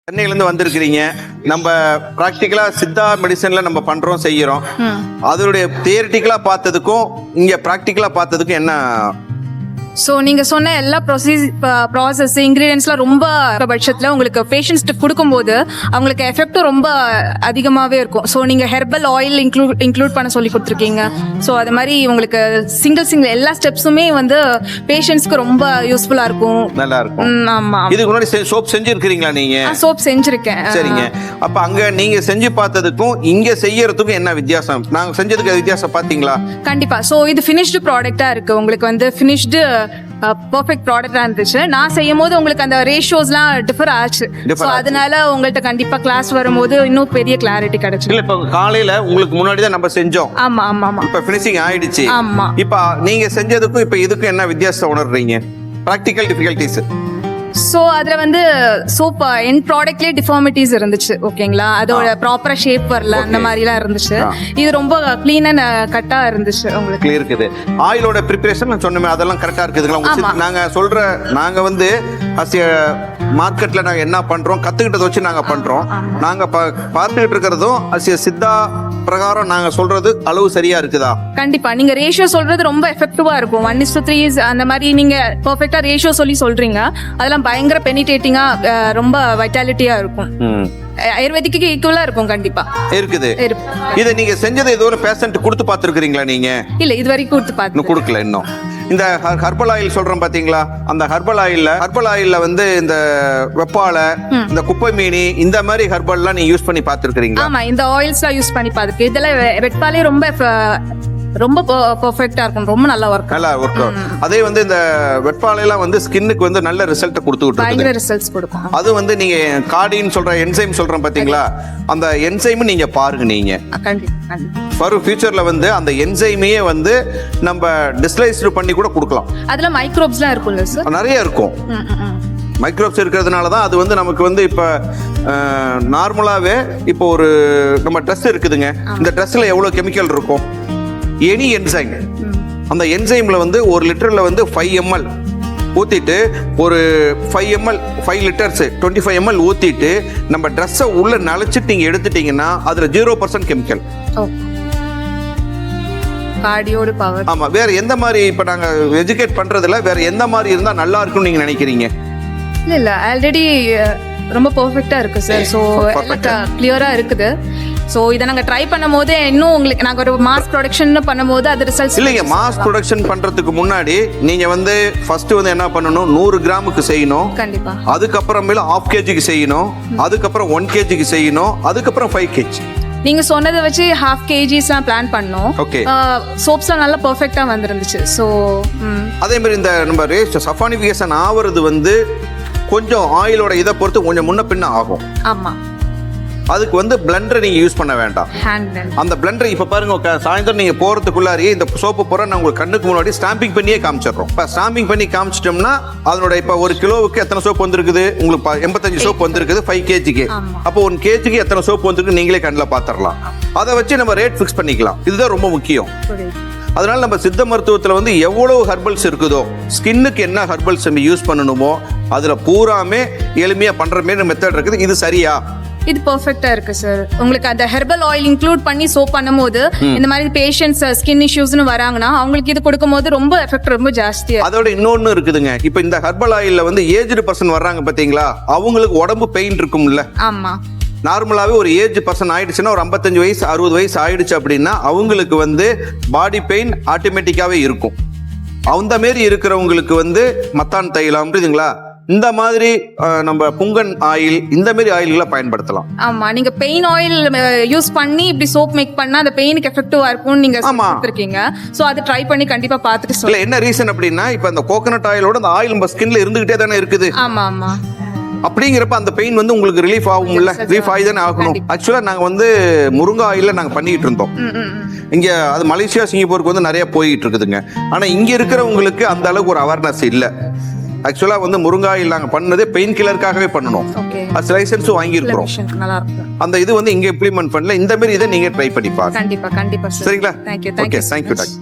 சென்னையிலேருந்து வந்திருக்கிறீங்க. நம்ம ப்ராக்டிக்கலா சித்தா மெடிசன்ல நம்ம பண்றோம் செய்யறோம். அதோடைய தியரிட்டிக்கலா பார்த்ததுக்கும் இங்க ப்ராக்டிக்கலா பார்த்ததுக்கும் என்ன? ஸோ நீங்கள் சொன்ன எல்லா ப்ராசஸ் இன்க்ரீடியன்ஸ்லாம் ரொம்ப பட்சத்தில் உங்களுக்கு பேஷண்ட்ஸ்ட்டு கொடுக்கும்போது அவங்களுக்கு எஃபெக்டும் ரொம்ப அதிகமாகவே இருக்கும். ஸோ நீங்கள் ஹெர்பல் ஆயில் இன்க்ளூட் பண்ண சொல்லி கொடுத்துருக்கீங்க. ஸோ அது மாதிரி உங்களுக்கு சிங்கிள் எல்லா ஸ்டெப்ஸுமே வந்து பேஷண்ட்ஸ்க்கு ரொம்ப யூஸ்ஃபுல்லாக இருக்கும். நல்லா இருக்கும். ஆமாம். இதுக்கு முன்னாடி சோப் செஞ்சிருக்கிறீங்களா நீங்க? சோப் செஞ்சுருக்கேன். சரிங்க. அப்ப அங்க நீங்க செஞ்சு பார்த்ததுக்கும் இங்க செய்யறதுக்கும் என்ன வித்தியாசம்? நாங்க செஞ்சதுக்கு வித்தியாசம் பாத்தீங்களா? கண்டிப்பா. ஸோ இது ஃபினிஷ்டு ப்ராடக்டா இருக்கு. உங்களுக்கு வந்து ஃபினிஷ்டு பர்ஃபெக்ட் ப்ராடக்டா இருந்துச்சு. நான் செய்யும் போது உங்களுக்கு அந்த ரேஷியோஸ்லாம் டிஃபர் ஆச்சு. ஸோ அதனால உங்கள்கிட்ட கண்டிப்பா கிளாஸ் வரும்போது இன்னும் பெரிய கிளாரிட்டி கிடைச்சு. இல்ல இப்ப காலையில உங்களுக்கு முன்னாடி தான் நம்ம செஞ்சோம். ஆமா ஆமா ஆமா. இப்ப ஃபினிஷிங் ஆயிடுச்சு. ஆமா. இப்ப நீங்க செஞ்சதுக்கும் இப்ப இதுக்கும் என்ன வித்தியாசம் உணர்றீங்க? Practical difficulties. ஸோ அதில் வந்து சோப் என் ப்ராடக்ட்லேயே டிஃபார்மிட்டிஸ் இருந்துச்சு. ஓகேங்களா? அதோட ப்ராப்பராக ஷேப் வரல, அந்த மாதிரிலாம் இருந்துச்சு. இது ரொம்ப க்ளீன் அண்ட் கட்டாக இருந்துச்சு. உங்களுக்கு கிளியர் இருக்குது. ஆயிலோட ப்ரிப்பரேஷன் நான் சொன்னேன், அதெல்லாம் கரெக்டாக இருக்குதுங்களா? நாங்கள் வந்து மார்க்கெட்டில் நாங்கள் என்ன பண்ணுறோம், கற்றுக்கிட்டதை வச்சு நாங்கள் பண்ணுறோம். நாங்கள் பார்த்துக்கிட்டு இருக்கிறதும் சித்தா பிரகாரம் நாங்கள் சொல்றது அளவு சரியா இருக்குதா? கண்டிப்பா. நீங்க ரேஷியோ சொல்றது ரொம்ப எஃபெக்டிவா இருக்கும். 1:3 அந்த மாதிரி நீங்க பெர்ஃபெக்ட்டா ரேஷியோ சொல்றீங்க. அதெல்லாம் பயங்கர பெனிட்ரேட்டிங்கா ரொம்ப வைட்டாலிட்டியா இருக்கும். ஆயுர்வேதிக்கு ஈக்குவலா இருக்கும். கண்டிப்பா இருக்குது. இதை நீங்க செஞ்சதை இது ஒரு பேஷண்ட் கொடுத்து பார்த்துருக்கீங்களா நீங்க? இல்ல, இது வரைக்கும் கொடுக்கல. இன்னும் இந்த ஹர்பல் ஆயில் சொல்றோம் பாத்தீங்களா? அந்த ஹர்பல் ஆயில்ல வந்து இந்த வெப்பாலை, இந்த குப்பை மீனி, இந்த மாதிரி ஹர்பல்லாம் நீங்க யூஸ் பண்ணி பார்த்துருக்கீங்களா? ஆமா, இந்த ஆயில்ஸ்லாம் யூஸ் பண்ணி பார்த்துருக்கேன். இதெல்லாம் வெப்பாலே ரொம்ப பெர்ஃபெக்ட்டா இருக்கும். ரொம்ப நல்லா ஒர்க். அதே வந்து இந்த வெட்பாலையெல்லாம் வந்து ஸ்கின்னுக்கு வந்து நல்ல ரிசல்ட் கொடுத்துட்டு பயங்கர ரிசல்ட்ஸ் கொடுக்கும். அது வந்து நீங்க கார்டின் சொல்ற என்சைம் சொல்றேன் பாத்தீங்களா? அந்த என்சைம் நீங்க பாருங்க. நீங்க வரும் ஃபியூச்சர்ல வந்து அந்த என்சைமையே வந்து நம்ம டிஸ்லைஸ்டு பண்ணி கூட கொடுக்கலாம். அதுல மைக்ரோப்ஸ்லாம் இருக்கும்ல சார்? நிறைய இருக்கும். மைக்ரோப்ஸ் இருக்கிறதுனால தான் அது வந்து நமக்கு வந்து இப்போ நார்மலாகவே இப்போ ஒரு நம்ம ட்ரெஸ் இருக்குதுங்க. இந்த ட்ரெஸ்ஸில் எவ்வளோ கெமிக்கல் இருக்கும்? எனி என்சைம், அந்த என்சைமில் வந்து 1 லிட்டரில் வந்து 5 ml ஊற்றிட்டு ஒரு 5 லிட்டர்ஸ் 25 ml ஊற்றிட்டு நம்ம ட்ரெஸ்ஸை உள்ளே நனைச்சிட்டு நீங்கள் எடுத்துட்டீங்கன்னா அதில் 0% கெமிக்கல். கார்டியோட பவர். ஆமாம். வேறு எந்த மாதிரி இப்போ நாங்கள் எஜுகேட் பண்ணுறதுல வேறு எந்த மாதிரி இருந்தால் நல்லா இருக்கும்னு நீங்கள் நினைக்கிறீங்க? இல்லை, ஆல்ரெடி ரொம்ப பர்ஃபெக்டாக இருக்குது சார். ஸோ கிளியராக இருக்குது. ஸோ இதை நாங்கள் ட்ரை பண்ணும் போது இன்னும் உங்களுக்கு நாங்கள் ஒரு மாஸ் ப்ரொடக்ஷன் பண்ணும்போது அது ரிசல்ட்ஸ் இல்லைங்க. மாஸ் ப்ரொடக்ஷன் பண்ணுறதுக்கு முன்னாடி நீங்கள் வந்து ஃபர்ஸ்ட் வந்து என்ன பண்ணணும்? 100 கிராமுக்கு செய்யணும். கண்டிப்பாக. அதுக்கப்புறமேல 1/2 kgக்கு செய்யணும். அதுக்கப்புறம் 1 kgக்கு செய்யணும். அதுக்கப்புறம் 5 kg. நீங்க சொன்னதை வச்சு 1/2 kgஸ்லாம் பிளான் பண்ணோம். ஓகே. சோப்ஸ்லாம் நல்லா பெர்ஃபெக்ட்டா வந்துருந்துச்சு. ஸோ அதே மாதிரி இந்த நம்ம சஃபானிஃபிகேஷன் ஆவறது வந்து கொஞ்சம் ஆயிலோட இதை பொறுத்து கொஞ்சம் முன்ன பின்ன ஆகும். ஆமா. அதுக்கு வந்து பிளண்டரை நீங்க யூஸ் பண்ண வேண்டாம். அந்த பிளண்டர் இப்ப பாருங்க, சாயந்தரம் நீங்க போறதுக்குள்ளாரியே இந்த சோப்பு போற நான் உங்களுக்கு கண்ணுக்கு முன்னாடி ஸ்டாம்பிங் பண்ணியே காமிச்சிடுறோம். இப்போ ஸ்டாம்பிங் பண்ணி காமிச்சிட்டோம்னா அதனோட இப்போ 1 கிலோவுக்கு எத்தனை சோப்பு வந்திருக்குது? உங்களுக்கு 85 சோப்பு வந்திருக்குது 5 kgக்கு. அப்போ 1 kgக்கு எத்தனை சோப்பு வந்திருக்கு நீங்களே கண்ணில் பார்த்துடலாம். அதை வச்சு நம்ம ரேட் ஃபிக்ஸ் பண்ணிக்கலாம். இதுதான் ரொம்ப முக்கியம். அதனால நம்ம சித்த மருத்துவத்தில் வந்து எவ்வளவு ஹர்பல்ஸ் இருக்குதோ, ஸ்கின்னுக்கு என்ன ஹர்பல்ஸ் நம்ம யூஸ் பண்ணணுமோ அதுல பூராமே எளிமையா பண்ற மாதிரி மெத்தட் இருக்குது. இது சரியா? இது பெர்ஃபெக்ட்டா இருக்கு சார். உங்களுக்கு அந்த ஹெர்பல் ஆயில் இன்க்ளூட் பண்ணி சோப் பண்ணும்போது இந்த மாதிரி பேஷண்ட்ஸ் ஸ்கின் இஷ்யூஸ்னு வராங்கன்னா அவங்களுக்கு இது கொடுக்கும்போது ரொம்ப எஃபெக்ட் ரொம்ப ஜாஸ்தியா. அதோட இன்னொன்னு இருக்குதுங்க. இப்போ இந்த ஹெர்பல் ஆயில்ல வந்து ஏஜ்டு பர்சன் வர்றாங்க பாத்தீங்களா? அவங்களுக்கு உடம்பு பெயின் இருக்கும்ல? ஆமா. நார்மலாகவே ஒரு ஏஜ் பர்சன் ஆயிடுச்சுன்னா ஒரு 55 வயசு 60 வயசு ஆயிடுச்சு அப்படின்னா அவங்களுக்கு வந்து பாடி பெயின் ஆட்டோமேட்டிக்காவே இருக்கும். அந்த மாரி இருக்கிறவங்களுக்கு வந்து மத்தான் தைலம் புரியுதுங்களா? இந்த மாதிரி நம்ம புங்கன் ஆயில், இந்த மாதிரி ஆயில்களை பயன்படுத்தலாம். ஆமா. நீங்க பெயின் ஆயில் யூஸ் பண்ணி இப்படி சோப் மேக் பண்ணா அந்த பெயினுக்கு எஃபெக்டிவா இருக்கும்னு நீங்க சொல்லிருக்கீங்க. சோ அது ட்ரை பண்ணி கண்டிப்பா பார்த்துட்டு சொல்லுங்க. என்ன ரீசன் அப்படின்னா இப்போ அந்த கோகனட் ஆயிலோட அந்த ஆயில் நம்ம ஸ்கின்ல இருந்துகிட்டே தானே இருக்குது. ஆமா ஆமா. அப்படிங்கிறப்ப அந்த பெயின் வந்து உங்களுக்கு ரிலீஃப் ஆகும்ல? ரிலீஃப் ஆகி தானே ஆகணும். ஆக்சுவலா நாங்க வந்து முருங்கை ஆயில நாங்க பண்ணிட்டு இருந்தோம். இங்க அது மலேசியா சிங்கப்பூருக்கு வந்து நிறைய போயிட்டு இருக்குதுங்க. ஆனா இங்க இருக்கிறவங்களுக்கு அந்த அளவுக்கு ஒரு அவேர்னஸ் இல்ல. ஆக்சுவலா வந்து முருங்கை ஆயில் நாங்க பண்ணதே பெயின் கில்லருக்காகவே பண்ணணும். அது லைசன்ஸும் வாங்கியிருக்கிறோம். அந்த இது வந்து இங்க இம்ப்ளிமெண்ட் பண்ணல. இந்த மாதிரி இதை நீங்க ட்ரை பண்ணி பாருங்க. கண்டிப்பா. சரிங்களா? தேங்க்யூ. Okay, thank you doctor.